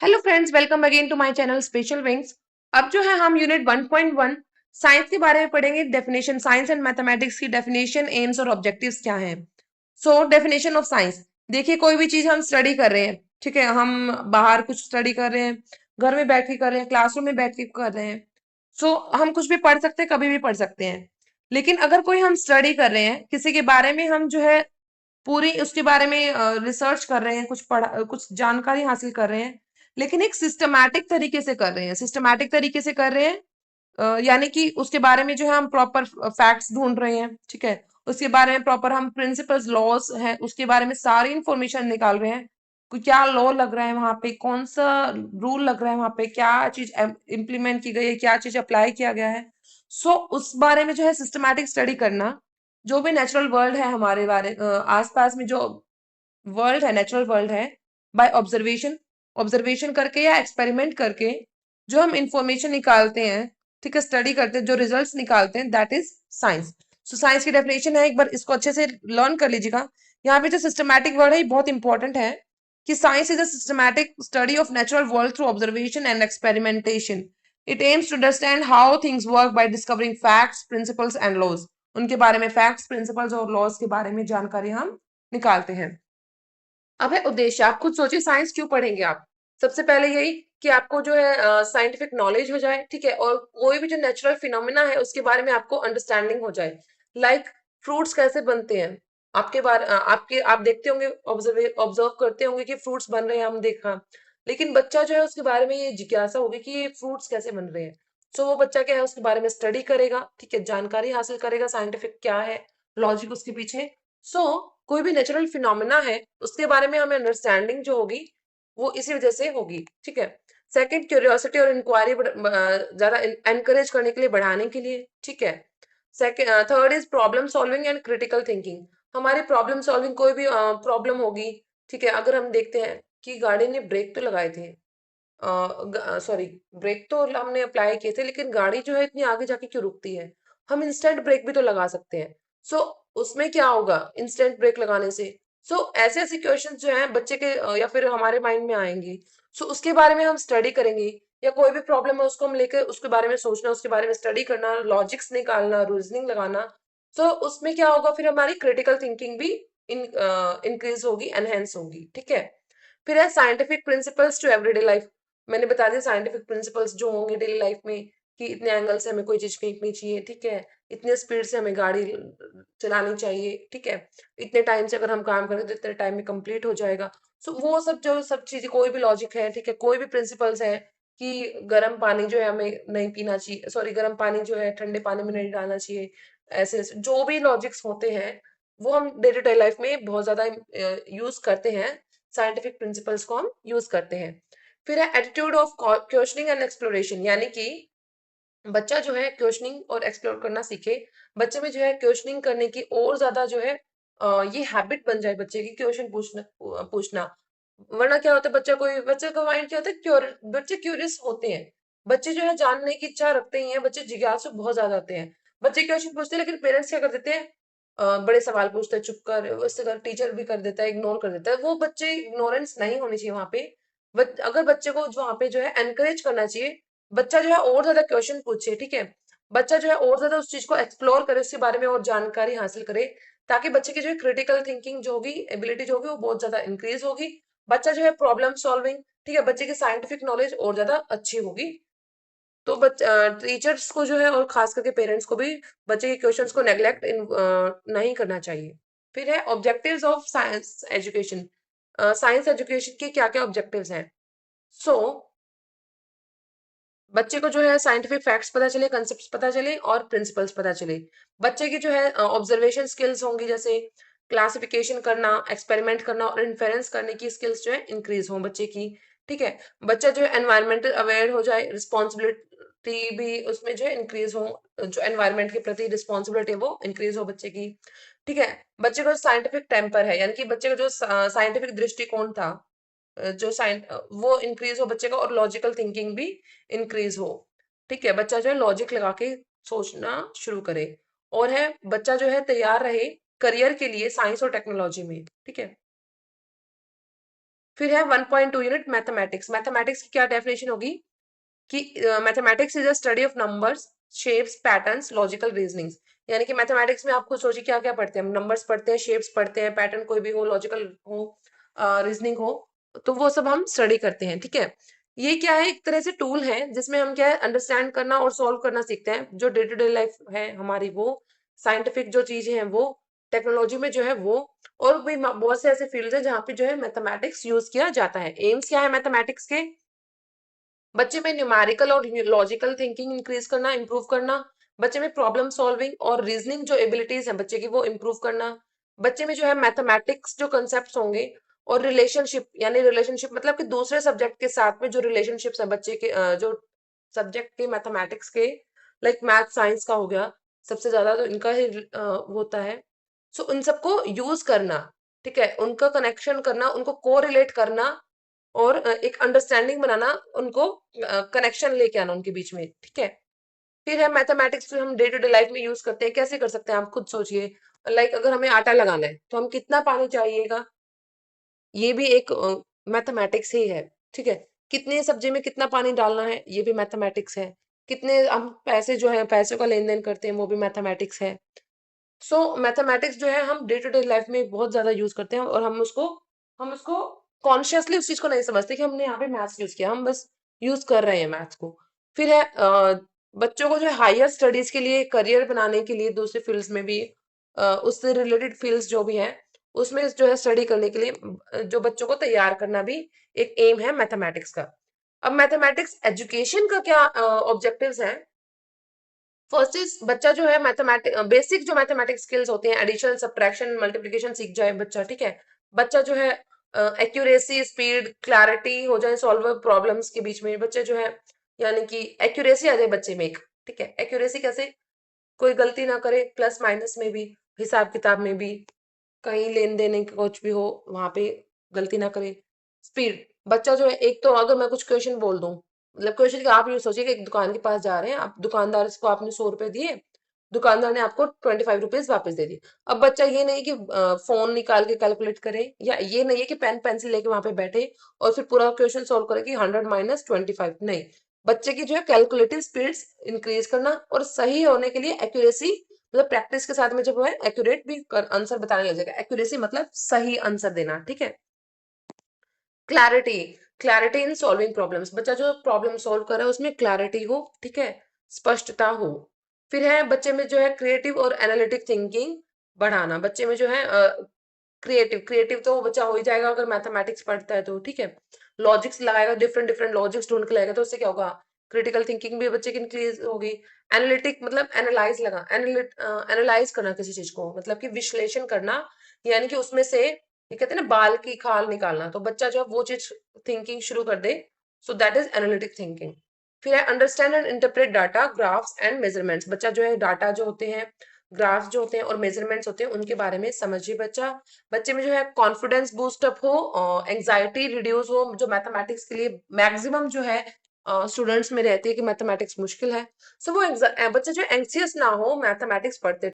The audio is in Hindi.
Hello friends, welcome again to my channel special wings. अब जो है हम यूनिट 1.1 साइंस के बारे में पढ़ेंगे। डेफिनेशन, साइंस एंड मैथमेटिक्स की डेफिनेशन, एम्स और ऑब्जेक्टिव्स क्या हैं। So definition of science. देखिए, कोई भी चीज हम स्टडी कर रहे हैं, ठीक है, हम बाहर कुछ स्टडी कर रहे हैं, घर में बैठ के कर रहे हैं, क्लासरूम में बैठ के कर रहे हैं। सो हम कुछ भी पढ़ सकते हैं, कभी भी पढ़ सकते हैं। लेकिन अगर कोई हम स्टडी कर रहे हैं किसी के बारे में, हम जो है पूरी उसके बारे में रिसर्च कर रहे हैं, कुछ जानकारी हासिल कर रहे हैं, लेकिन एक सिस्टमैटिक तरीके से कर रहे हैं, सिस्टमैटिक तरीके से कर रहे हैं। यानी कि उसके बारे में जो है हम प्रॉपर फैक्ट्स ढूंढ रहे हैं, ठीक है। उसके बारे में प्रॉपर हम प्रिंसिपल्स, लॉज है, उसके बारे में सारी इंफॉर्मेशन निकाल रहे हैं। क्या लॉ लग रहा है वहां पे, कौन सा रूल लग रहा है वहां पे, क्या चीज इम्प्लीमेंट की गई है, क्या चीज अप्लाई किया गया है। सो उस बारे में जो है सिस्टमैटिक स्टडी करना। जो भी नेचुरल वर्ल्ड है हमारे आसपास में, जो वर्ल्ड है, नेचुरल वर्ल्ड है, बाय ऑब्जर्वेशन, ऑब्जर्वेशन करके या एक्सपेरिमेंट करके जो हम इंफॉर्मेशन निकालते हैं, ठीक है, स्टडी करते हैं, जो रिजल्ट्स निकालते हैं, that is science. So science की डेफिनेशन है, एक बार इसको अच्छे से लर्न कर लीजिएगा। यहाँ पे जो सिस्टमैटिक वर्ड है, ये बहुत इंपॉर्टेंट है कि science is a systematic study of natural world through observation and experimentation. It aims to understand how things work by discovering facts, principles and laws. उनके बारे में, फैक्ट्स, प्रिंसिपल्स और लॉज के बारे में जानकारी हम निकालते हैं। अब है उद्देश्य। आप खुद सोचिए, साइंस क्यों पढ़ेंगे आप। सबसे पहले यही कि आपको जो है साइंटिफिक नॉलेज हो जाए, ठीक है, और कोई भी जो नेचुरल फिनोमिना है उसके बारे में आपको अंडरस्टैंडिंग हो जाए। लाइक फ्रूट्स कैसे बनते हैं, आप देखते होंगे, ऑब्जर्व ऑब्जर्व करते होंगे कि फ्रूट्स बन रहे हैं, हम देखा। लेकिन बच्चा जो है उसके बारे में ये जिज्ञासा होगी कि ये फ्रूट्स कैसे बन रहे हैं। सो वो बच्चा क्या है, उसके बारे में स्टडी करेगा, ठीक है, जानकारी हासिल करेगा, साइंटिफिक क्या है, लॉजिक उसके पीछे। सो कोई भी नेचुरल फिनोमिना है उसके बारे में हमें अंडरस्टैंडिंग जो होगी वो इसी वजह से होगी, ठीक है। सेकंड, क्यूरियोसिटी और इंक्वायरी ज्यादा एनकरेज करने के लिए, बढ़ाने के लिए, ठीक है। Second, third is problem solving and critical thinking. हमारी प्रॉब्लम सॉल्विंग, कोई भी प्रॉब्लम होगी, ठीक है, अगर हम देखते हैं कि गाड़ी ने ब्रेक तो लगाए थे, सॉरी, ब्रेक तो हमने अप्लाई किए थे, लेकिन गाड़ी जो है इतनी आगे जाके क्यों रुकती है। हम इंस्टेंट ब्रेक भी तो लगा सकते हैं। सो उसमें क्या होगा इंस्टेंट ब्रेक लगाने से। ऐसे ऐसे क्वेश्चन जो है बच्चे के या फिर हमारे माइंड में आएंगे। उसके बारे में हम स्टडी करेंगे। या कोई भी प्रॉब्लम है उसको हम लेकर उसके बारे में सोचना, उसके बारे में स्टडी करना, लॉजिक्स निकालना, रीजनिंग लगाना। उसमें क्या होगा, फिर हमारी क्रिटिकल थिंकिंग भी इंक्रीज होगी, एनहेंस होगी, ठीक है। फिर है scientific principles to everyday life. मैंने बता दिया साइंटिफिक प्रिंसिपल्स जो होंगे डेली लाइफ में, कि इतने एंगल से हमें कोई चीज फेंकनी चाहिए, ठीक है, इतने स्पीड से हमें गाड़ी चलानी चाहिए, ठीक है, इतने टाइम से अगर हम काम करें तो इतने टाइम में कंप्लीट हो जाएगा। वो सब जो सब चीजें, कोई भी लॉजिक है, ठीक है, कोई भी प्रिंसिपल्स है कि गर्म पानी जो है हमें नहीं पीना चाहिए, सॉरी, गर्म पानी जो है ठंडे पानी में नहीं डालना चाहिए। ऐसे ऐसे जो भी लॉजिक्स होते हैं वो हम डे टू डे लाइफ में बहुत ज्यादा यूज करते हैं। साइंटिफिक प्रिंसिपल्स को हम यूज करते हैं। फिर है attitude of questioning and exploration, यानी कि बच्चा जो है क्वेश्चनिंग और एक्सप्लोर करना सीखे। बच्चे में जो है क्वेश्चनिंग करने की और ज्यादा जो है ये हैबिट बन जाए बच्चे की, क्वेश्चन पूछना। वरना क्या होता है, बच्चे का माइंड क्या होता है, बच्चे क्यूरियस होते हैं। बच्चे जो है जानने की इच्छा रखते ही हैं, बच्चे जिज्ञासु बहुत ज्यादा होते हैं। बच्चे क्वेश्चन पूछते हैं, लेकिन पेरेंट्स क्या कर देते हैं, बड़े सवाल पूछते हैं, चुप कर, उससे कर, टीचर भी कर देता है, इग्नोर कर देता है। वो बच्चे, इग्नोरेंस नहीं होनी चाहिए वहां पे। अगर बच्चे को वहां पे जो है एनकरेज करना चाहिए। बच्चा जो है और ज्यादा क्वेश्चन पूछे, ठीक है, बच्चा जो है और ज्यादा उस चीज को एक्सप्लोर करे, उसके बारे में और जानकारी हासिल करे, ताकि बच्चे की जो है क्रिटिकल थिंकिंग जो होगी, एबिलिटी जो होगी, वो बहुत ज्यादा इंक्रीज होगी। बच्चा जो है प्रॉब्लम सॉल्विंग, ठीक है, बच्चे की साइंटिफिक नॉलेज और ज्यादा अच्छी होगी। तो टीचर्स को जो है और खास करके पेरेंट्स को भी बच्चे के क्वेश्चंस को नेग्लेक्ट नहीं करना चाहिए। फिर है objectives of science education. Science education के क्या क्या ऑब्जेक्टिव्स हैं। सो बच्चे को जो है साइंटिफिक फैक्ट्स पता चले, कंसेप्ट्स पता चले और प्रिंसिपल्स पता चले। बच्चे की जो है ऑब्जर्वेशन स्किल्स होंगी, जैसे क्लासिफिकेशन करना, एक्सपेरिमेंट करना और इन्फेरेंस करने की स्किल्स जो है इंक्रीज हो बच्चे की, ठीक है। बच्चा जो है एनवायरमेंटल अवेयर हो जाए, रिस्पॉन्सिबिलिटी भी उसमें जो है इंक्रीज हो, जो एनवायरमेंट के प्रति रिस्पॉन्सिबिलिटी है वो इंक्रीज हो बच्चे की, ठीक है। बच्चे को साइंटिफिक टेम्पर है, यानी कि बच्चे का जो साइंटिफिक दृष्टिकोण था, वो इंक्रीज हो बच्चे का, और लॉजिकल थिंकिंग भी इंक्रीज हो, ठीक है। बच्चा जो है लॉजिक लगा के सोचना शुरू करे। और है बच्चा जो है तैयार रहे करियर के लिए साइंस और टेक्नोलॉजी में, ठीक है। फिर है 1.2 यूनिट मैथमेटिक्स। मैथमेटिक्स की क्या डेफिनेशन होगी कि mathematics is a study of numbers, shapes, patterns, logical reasonings. यानी कि मैथमेटिक्स में आप खुद सोचिए क्या क्या पढ़ते हैं, नंबर्स पढ़ते हैं, शेप्स पढ़ते हैं, पैटर्न कोई भी हो, लॉजिकल हो, रीजनिंग हो, तो वो सब हम स्टडी करते हैं, ठीक है। ये क्या है, एक तरह से टूल है जिसमें हम क्या है अंडरस्टैंड करना और सॉल्व करना सीखते हैं, जो डे टू डे लाइफ है हमारी वो, साइंटिफिक जो चीजें हैं वो, टेक्नोलॉजी में जो है वो, और भी बहुत से ऐसे फील्ड है जहाँ पे जो है मैथमेटिक्स यूज किया जाता है। एम्स क्या है मैथमेटिक्स के, बच्चे में न्यूमेरिकल और लॉजिकल थिंकिंग इंक्रीज करना, इंप्रूव करना, बच्चे में प्रॉब्लम सॉल्विंग और रीजनिंग जो एबिलिटीज हैं बच्चे की वो इंप्रूव करना, बच्चे में जो है मैथमेटिक्स जो कंसेप्ट होंगे, और रिलेशनशिप, यानी रिलेशनशिप मतलब कि दूसरे सब्जेक्ट के साथ में जो रिलेशनशिप्स हैं बच्चे के, जो सब्जेक्ट के मैथमेटिक्स के, लाइक मैथ साइंस का हो गया, सबसे ज्यादा तो इनका ही होता है। सो उन सबको यूज करना, ठीक है, उनका कनेक्शन करना, उनको कोरिलेट करना, और एक अंडरस्टैंडिंग बनाना, उनको कनेक्शन लेके आना उनके बीच में, ठीक है। फिर है मैथमेटिक्स जो हम डे टू डे लाइफ में यूज करते हैं, कैसे कर सकते हैं आप खुद सोचिए। लाइक अगर हमें आटा लगाना है तो हम कितना पानी चाहिएगा, ये भी एक मैथमेटिक्स ही है, ठीक है। कितने सब्जी में कितना पानी डालना है, ये भी मैथमेटिक्स है। कितने हम पैसे जो है पैसों का लेन देन करते हैं, वो भी मैथमेटिक्स है। सो मैथमेटिक्स जो है हम डे टू डे लाइफ में बहुत ज्यादा यूज करते हैं, और हम उसको कॉन्शियसली उस चीज को नहीं समझते कि हमने यहाँ पे मैथ्स यूज किया, हम बस यूज कर रहे हैं मैथ्स को। फिर है बच्चों को जो है हायर स्टडीज के लिए, करियर बनाने के लिए दूसरे फील्ड्स में भी, उससे रिलेटेड फील्ड्स जो भी हैं उसमें जो है स्टडी करने के लिए, जो बच्चों को तैयार करना भी एक एम है मैथमेटिक्स का। अब मैथमेटिक्स एजुकेशन का क्या ऑब्जेक्टिव्स हैं। फर्स्ट इज बच्चा जो है मैथमेटिक बेसिक जो मैथमेटिक्स स्किल्स होते हैं, एडिशन, सब्ट्रैक्शन, मल्टीप्लिकेशन सीख जाए बच्चा, ठीक है। बच्चा जो है एक्यूरेसी, स्पीड, क्लैरिटी हो जाए सॉल्व प्रॉब्लम्स के बीच में, बच्चे जो है यानी कि एक्यूरेसी आ जाए बच्चे में एक, ठीक है। एक्यूरेसी कैसे, कोई गलती ना करे, प्लस माइनस में भी, हिसाब किताब में भी, कहीं लेन देन का कुछ भी हो वहां पे गलती ना करे। स्पीड, बच्चा जो है एक तो अगर मैं कुछ क्वेश्चन बोल दूं, मतलब क्वेश्चन का आप ये सोचिए कि एक दुकान के पास जा रहे हैं आप, दुकानदार को आपने 100 रुपए दिए, दुकानदार ने आपको 25 रुपीज वापस दे दिए। अब बच्चा ये नहीं कि फोन निकाल के कैलकुलेट करे, या ये नहीं है कि पेन पेंसिल लेके वहां पे बैठे और फिर पूरा क्वेश्चन सोल्व करे कि 100 - 25, नहीं। बच्चे की जो है कैलकुलेटिव स्पीड्स इंक्रीज करना, और सही होने के लिए एक्यूरेसी, मतलब प्रैक्टिस के साथ में जब वो है एक्यूरेट भी आंसर बताने लग जाएगा। एक्यूरेसी मतलब सही आंसर देना, ठीक है। Clarity, clarity in solving problems, बच्चा जो प्रॉब्लम सॉल्व कर रहा है उसमें क्लैरिटी हो, ठीक है, स्पष्टता हो। फिर है बच्चे में जो है क्रिएटिव और एनालिटिक थिंकिंग बढ़ाना, बच्चे में जो है क्रिएटिव, क्रिएटिव तो वो बच्चा हो ही जाएगा अगर मैथमेटिक्स पढ़ता है तो, ठीक है। लॉजिक्स लगाएगा, डिफरेंट डिफरेंट लॉजिक्स ढूंढ के लाएगा, तो उससे क्या होगा, क्रिटिकल थिंकिंग भी बच्चे की इंक्रीज होगी। एनालिटिक मतलब एनालाइज करना किसी चीज को, मतलब कि विश्लेषण करना, यानी कि उसमें से ये कहते हैं ना बाल की खाल निकालना, तो बच्चा जो है वो चीज थिंकिंग शुरू कर दे, so that is analytic thinking. फिर है understand and interpret data, graphs and measurements, बच्चा जो है डाटा जो होते हैं, ग्राफ्स जो होते हैं और मेजरमेंट्स होते हैं उनके बारे में समझिए बच्चा। बच्चे में जो है कॉन्फिडेंस बूस्ट अप हो, एंजाइटी रिड्यूस हो, जो मैथमेटिक्स के लिए मैक्सिमम जो है स्टूडेंट्स में रहती है कि मैथमेटिक्स मुश्किल है, सो वो बच्चा जो एंग्जियस ना हो मैथमेटिक्स पढ़ते